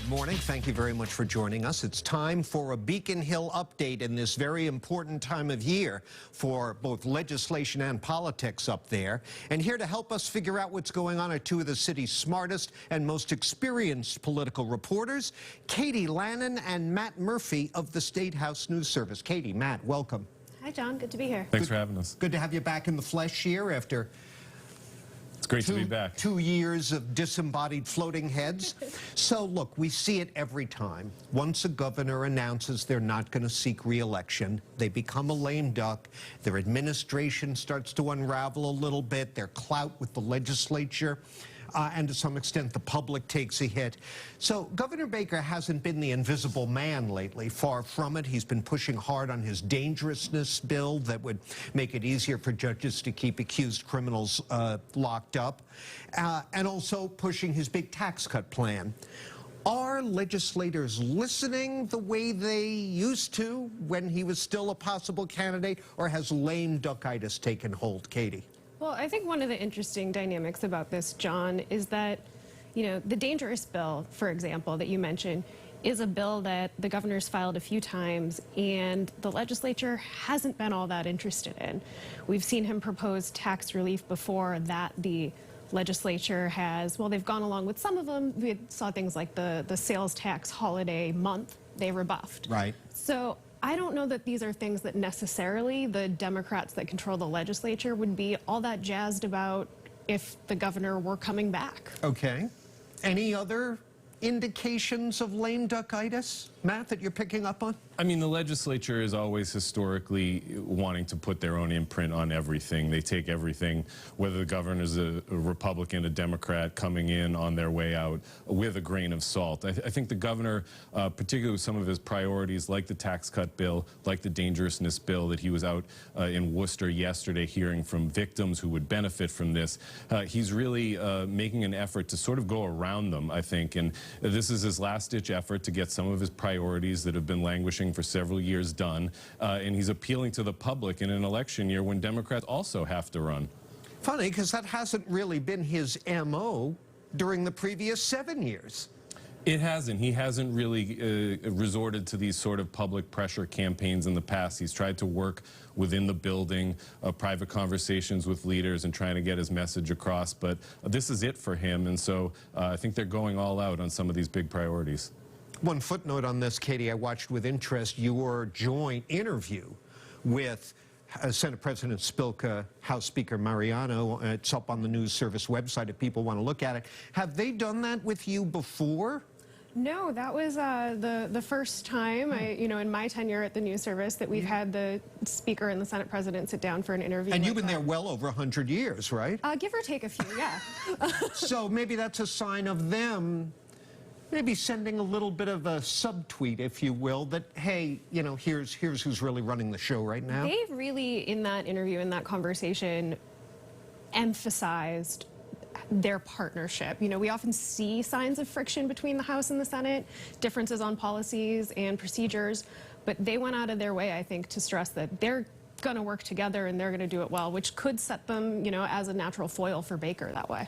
Good morning. Thank you very much for joining us. It's time for a Beacon Hill update in this very important time of year for both legislation and politics up there. And here to help us figure out what's going on are two of the city's smartest and most experienced political reporters, Katie Lannan and Matt Murphy of the State House News Service. Katie, Matt, welcome. Hi, John. Good to be here. Thanks for having us. Good to have you back in the flesh here after It's great to be back. 2 years of disembodied floating heads. So look, we see it every time. Once a governor announces they're not going to seek re-election, they become a lame duck. Their administration starts to unravel a little bit. Their clout with the legislature, and to some extent the public takes a hit. So Governor Baker hasn't been the invisible man lately. Far from it. He's been pushing hard on his dangerousness bill that would make it easier for judges to keep accused criminals locked up, and also pushing his big tax cut plan. Are legislators listening the way they used to when he was still a possible candidate, or has lame duckitis taken hold, Katie? Well, I think one of the interesting dynamics about this, John, is that, the dangerous bill, for example, that you mentioned, is a bill that the governor's filed a few times and the legislature hasn't been all that interested in. We've seen him propose tax relief before that the legislature has, well, they've gone along with some of them. We saw things like the sales tax holiday month, they rebuffed. Right. So I don't know that these are things that necessarily the Democrats that control the legislature would be all that jazzed about if the governor were coming back. Okay. Any other indications of lame duckitis, Matt, that you're picking up on? I mean, the legislature is always historically wanting to put their own imprint on everything. They take everything, whether the governor's a Republican, a Democrat, coming in on their way out, with a grain of salt. I think the governor, particularly with some of his priorities, like the tax cut bill, like the dangerousness bill that he was out in Worcester yesterday hearing from victims who would benefit from this, he's really making an effort to sort of go around them, I think. And this is his last-ditch effort to get some of his priorities that have been languishing for several years done, and he's appealing to the public in an election year when Democrats also have to run. Funny, because that hasn't really been his MO during the previous 7 years. It hasn't. He hasn't really resorted to these sort of public pressure campaigns in the past. He's tried to work within the building, private conversations with leaders and trying to get his message across, but this is it for him, and so I think they're going all out on some of these big priorities. One footnote on this, Katie, I watched with interest your joint interview with Senate President Spilka, House Speaker Mariano. It's up on the News Service website if people want to look at it. Have they done that with you before? No, that was the first time, in my tenure at the News Service, that we've had the Speaker and the Senate President sit down for an interview. And you've been there well over 100 years, right? Give or take a few, yeah. So maybe that's a sign of them maybe sending a little bit of a subtweet, if you will, that, hey, here's who's really running the show right now. They've really, in that interview, in that conversation, emphasized their partnership. We often see signs of friction between the House and the Senate, differences on policies and procedures, but they went out of their way, I think, to stress that they're going to work together and they're going to do it well, which could set them, as a natural foil for Baker that way.